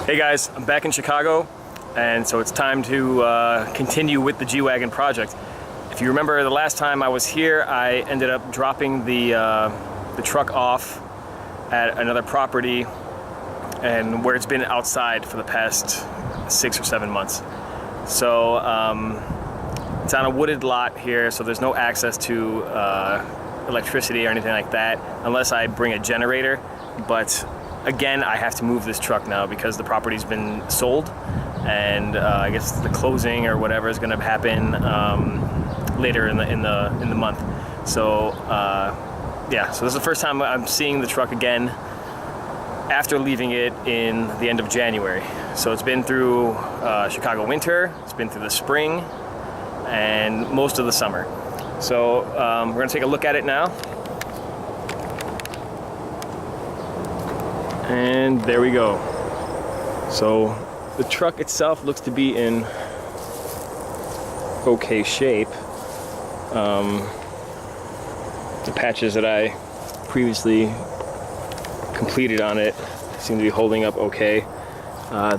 Hey guys, I'm back in Chicago, and so it's time to continue with the G-wagen project. If you remember the last time I was here, I ended up dropping the truck off at another property, and where it's been outside for the past 6 or 7 months. So it's on a wooded lot here, so there's no access to electricity or anything like that unless I bring a generator. But again, I have to move this truck now because the property's been sold, and I guess the closing or whatever is going to happen later in the month. So yeah, so this is the first time I'm seeing the truck again after leaving it in the end of January. So it's been through Chicago winter, it's been through the spring, and most of the summer. So we're going to take a look at it now. And there we go. So the truck itself looks to be in okay shape. The patches that I previously completed on it seem to be holding up okay.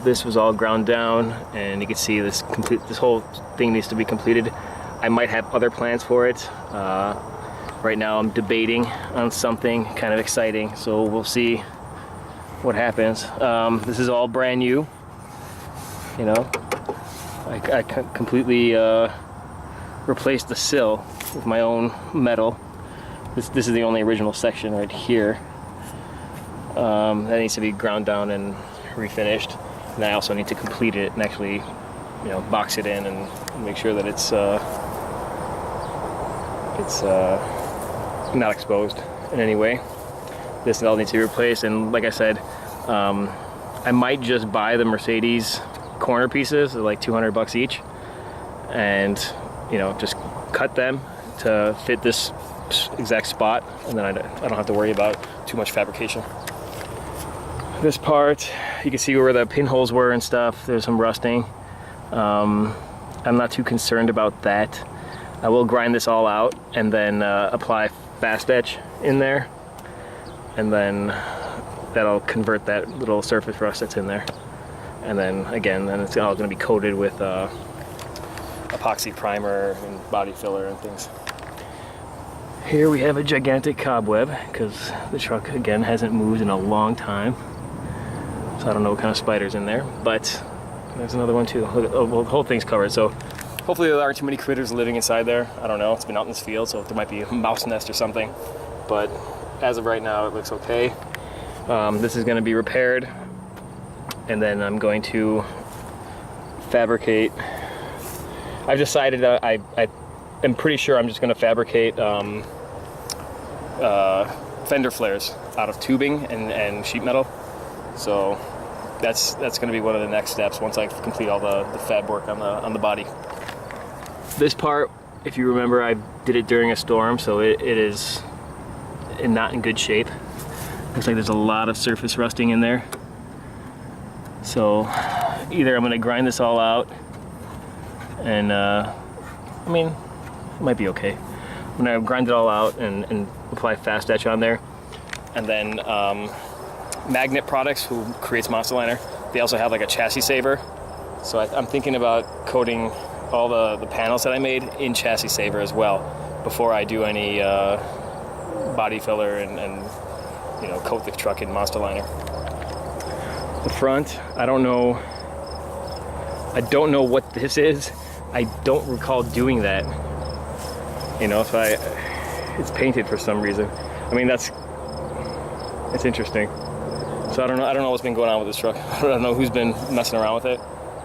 This was all ground down, and you can see this whole thing needs to be completed. I might have other plans for it. Right now I'm debating on something kind of exciting, so we'll see what happens. This is all brand new, you know. I completely replaced the sill with my own metal. This is the only original section right here. That needs to be ground down and refinished, and I also need to complete it and actually, you know, box it in and make sure that it's not exposed in any way. This all needs to be replaced, and like I said, I might just buy the Mercedes corner pieces, they're like $200 each, and you know, just cut them to fit this exact spot, and then I don't have to worry about too much fabrication. This part, you can see where the pinholes were and stuff. There's some rusting. I'm not too concerned about that. I will grind this all out and then apply fast etch in there, and then that'll convert that little surface rust that's in there. And then again, then it's all going to be coated with epoxy primer and body filler and things. Here we have a gigantic cobweb because the truck again hasn't moved in a long time. So I don't know what kind of spider's in there, but there's another one too. Look, the whole thing's covered, so hopefully there aren't too many critters living inside there. I don't know, it's been out in this field, so there might be a mouse nest or something. But as of right now, it looks okay. This is going to be repaired, and then I'm going to fabricate. I've decided that I am pretty sure I'm just going to fabricate fender flares out of tubing and sheet metal. So that's going to be one of the next steps once I complete all the fab work on the body. This part, if you remember, I did it during a storm, so it is not in good shape. Looks like there's a lot of surface rusting in there. So either I'm going to grind this all out, and I mean, it might be okay. I'm going to grind it all out and apply fast etch on there, and then Magnet Products, who creates Monster Liner, they also have like a chassis saver. So I'm thinking about coating all the panels that I made in chassis saver as well before I do any body filler and you know, coat the truck in Monster Liner. The front, I don't know what this is. I don't recall doing that. You know, it's painted for some reason. I mean, it's interesting. So I don't know what's been going on with this truck. I don't know who's been messing around with it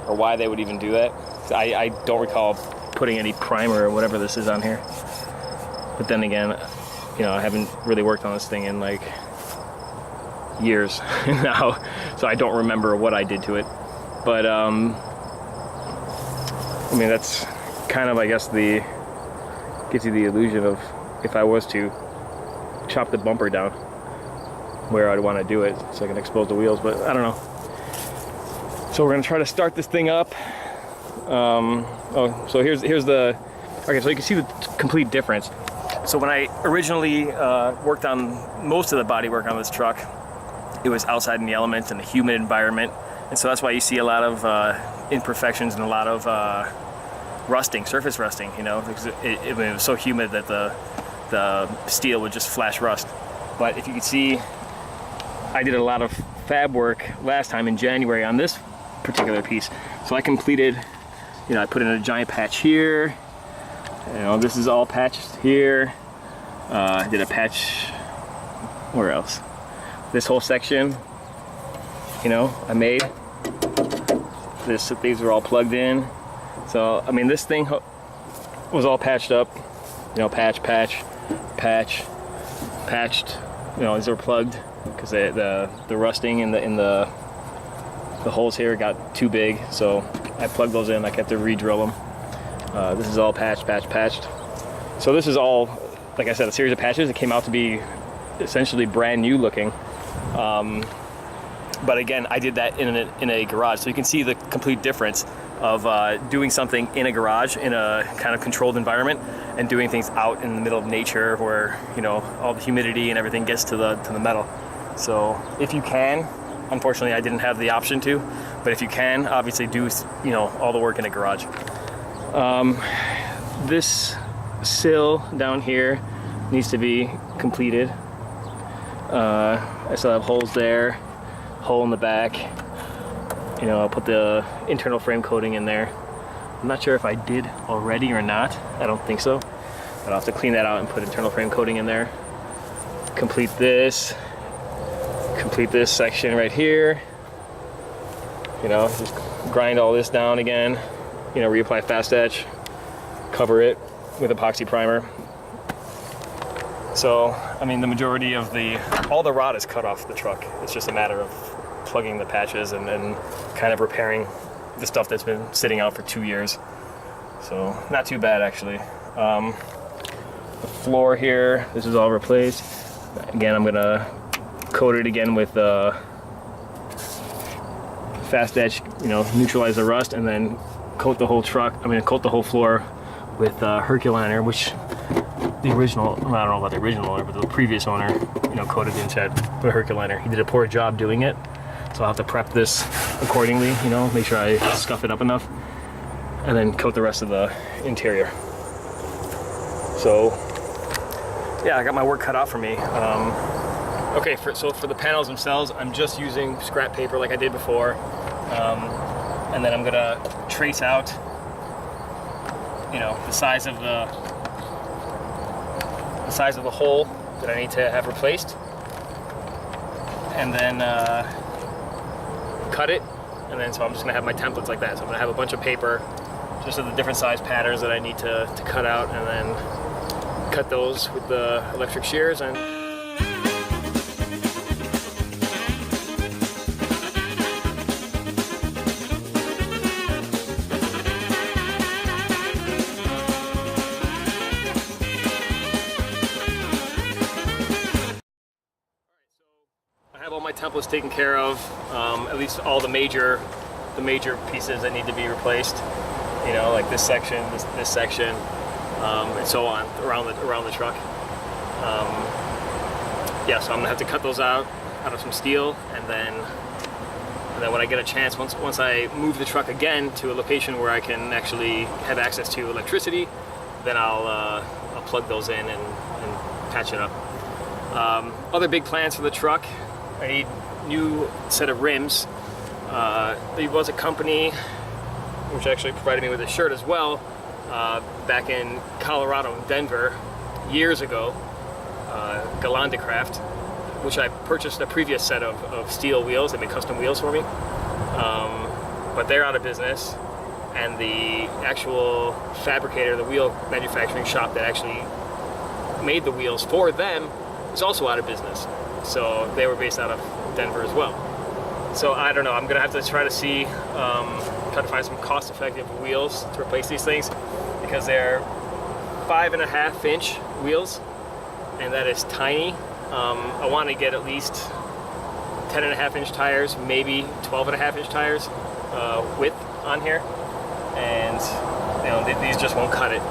or why they would even do that. I don't recall putting any primer or whatever this is on here. But then again, you know, I haven't really worked on this thing in like years now, so I don't remember what I did to it. But I mean, that's kind of, I guess, gives you the illusion of if I was to chop the bumper down, where I'd want to do it so I can expose the wheels, but I don't know. So we're gonna try to start this thing up. So here's the, okay, so you can see the complete difference. So when I originally worked on most of the body work on this truck, it was outside in the elements in a humid environment, And so that's why you see a lot of imperfections and a lot of rusting, surface rusting, you know, because it was so humid that the steel would just flash rust. But if you can see, I did a lot of fab work last time in January on this particular piece. So I completed, you know, I put in a giant patch here. You know, this is all patched here. I did a patch, where else? This whole section, you know, I made. These are all plugged in. So, I mean, this thing was all patched up. You know, patched. You know, these are plugged because the rusting in the holes here got too big. So I plugged those in. I kept to re-drill them. This is all patched. So this is all, like I said, a series of patches that came out to be essentially brand new looking. But again, I did that in a garage, so you can see the complete difference of doing something in a garage in a kind of controlled environment and doing things out in the middle of nature where, you know, all the humidity and everything gets to the metal. So if you can, unfortunately I didn't have the option to, but if you can, obviously do, you know, all the work in a garage. This sill down here needs to be completed. I still have holes there, hole in the back. You know, I'll put the internal frame coating in there. I'm not sure if I did already or not. I don't think so. But I'll have to clean that out and put internal frame coating in there. Complete this section right here. You know, just grind all this down again. You know, reapply fast etch, cover it with epoxy primer. So, I mean, the majority of all the rod is cut off the truck. It's just a matter of plugging the patches and kind of repairing the stuff that's been sitting out for 2 years. So, not too bad actually. The floor here, this is all replaced. Again, I'm gonna coat it again with fast etch, you know, neutralize the rust, and then coat the whole coat the whole floor with Herculiner, which the original, well, I don't know about the original owner, but the previous owner, you know, coated the inside with Herculiner. He did a poor job doing it, so I'll have to prep this accordingly, you know, make sure I scuff it up enough, and then coat the rest of the interior. So, yeah, I got my work cut out for me. Okay, so for the panels themselves, I'm just using scrap paper like I did before, and then I'm gonna trace out, you know, the size of the hole that I need to have replaced, and then cut it, and then so I'm just gonna have my templates like that. So I'm gonna have a bunch of paper just of the different size patterns that I need to cut out, and then cut those with the electric shears. And all my templates taken care of, at least all the major pieces that need to be replaced. You know, like this section, this section, and so on around the truck. Yeah, so I'm gonna have to cut those out of some steel, and then when I get a chance, once I move the truck again to a location where I can actually have access to electricity, then I'll plug those in and patch it up. Other big plans for the truck. I need a new set of rims. There was a company which actually provided me with a shirt as well back in Colorado, in Denver, years ago, Galandecraft, which I purchased a previous set of steel wheels. They made custom wheels for me, but they're out of business, and the actual fabricator, the wheel manufacturing shop that actually made the wheels for them, is also out of business. So they were based out of Denver as well. So I don't know, I'm gonna have to try to see, try to find some cost-effective wheels to replace these things, because they're 5.5-inch wheels, and that is tiny. I want to get at least 10.5-inch tires, maybe 12.5-inch tires width on here, and you know, these just won't cut it.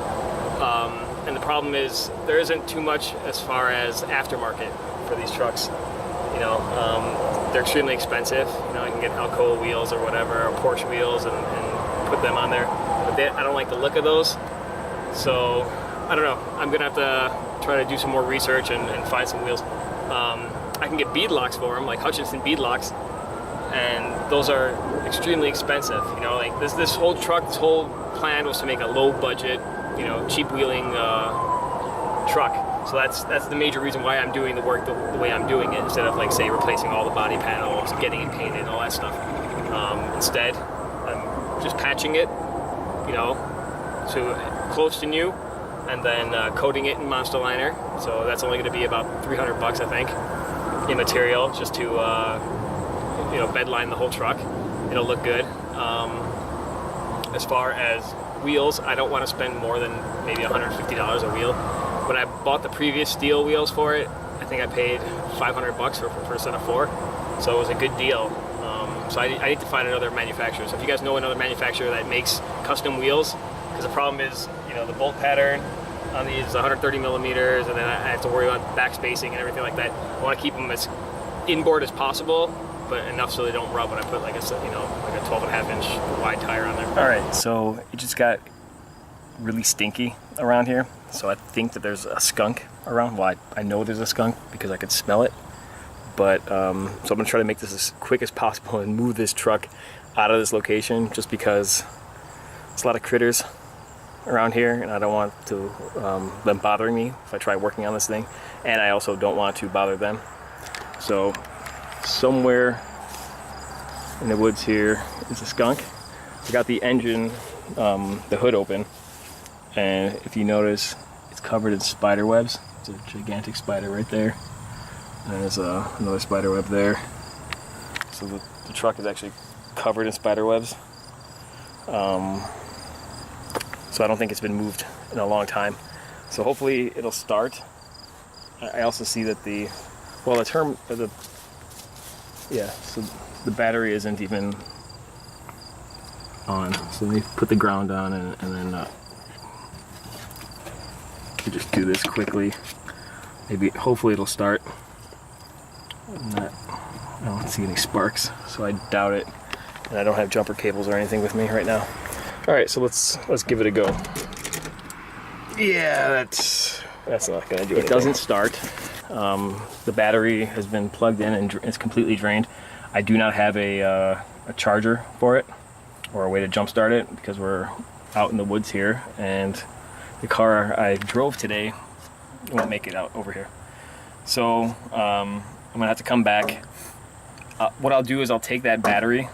And the problem is there isn't too much as far as aftermarket for these trucks. You know, they're extremely expensive. You know, I can get Alcoa wheels or whatever, or Porsche wheels, and put them on there. But I don't like the look of those. So I don't know. I'm gonna have to try to do some more research and find some wheels. I can get bead locks for them, like Hutchinson bead locks, and those are extremely expensive. You know, like this whole truck, this whole plan was to make a low budget, you know, cheap wheeling truck. So that's the major reason why I'm doing the work the way I'm doing it, instead of, like, say, replacing all the body panels, getting it painted, all that stuff. Instead, I'm just patching it, you know, to close to new, and then coating it in Monster Liner. So that's only going to be about $300 I think in material, just to you know, bed line the whole truck. It'll look good. As far as wheels, I don't want to spend more than maybe $150 a wheel. When I bought the previous steel wheels for it, I think I paid $500 for a set of 4, so it was a good deal. So I need to find another manufacturer. So if you guys know another manufacturer that makes custom wheels, because the problem is, you know, the bolt pattern on these is 130 millimeters, and then I have to worry about back spacing and everything like that. I want to keep them as inboard as possible, but enough so they don't rub when I put, like a, you know, like a 12.5-inch wide tire on there. All right, so it just got really stinky around here. So I think that there's a skunk around. Well, I know there's a skunk because I could smell it. But so I'm gonna try to make this as quick as possible and move this truck out of this location, just because there's a lot of critters around here, and I don't want to them bothering me if I try working on this thing, and I also don't want to bother them. So somewhere in the woods here is a skunk. I got the engine, the hood open, and if you notice, it's covered in spider webs. It's a gigantic spider right there, and there's another spider web there. So the truck is actually covered in spider webs. So I don't think it's been moved in a long time. So hopefully it'll start. I also see that the battery isn't even on. So let me put the ground on and then just do this quickly. Hopefully it'll start. I don't see any sparks, so I doubt it. And I don't have jumper cables or anything with me right now. All right, so let's give it a go. Yeah, that's not gonna do it. It doesn't start. The battery has been plugged in and it's completely drained. I do not have a charger for it or a way to jump start it because we're out in the woods here, and the car I drove today won't make it out over here. So I'm gonna have to come back. What I'll do is I'll take that battery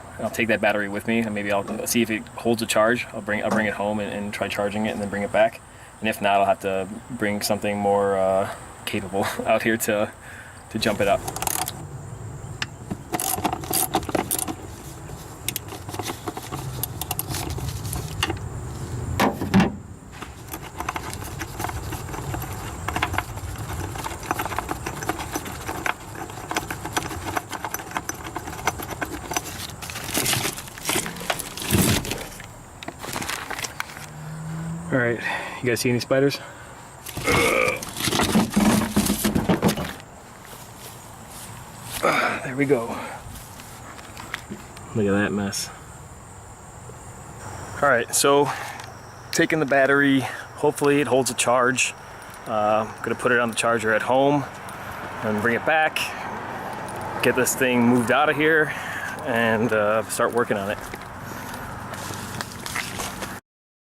with me, and maybe I'll see if it holds a charge. I'll bring it home and try charging it, and then bring it back. And if not, I'll have to bring something more capable out here to jump it up. All right, you guys see any spiders? There we go. Look at that mess. All right, so taking the battery, hopefully it holds a charge. I'm gonna put it on the charger at home and bring it back, get this thing moved out of here, and start working on it.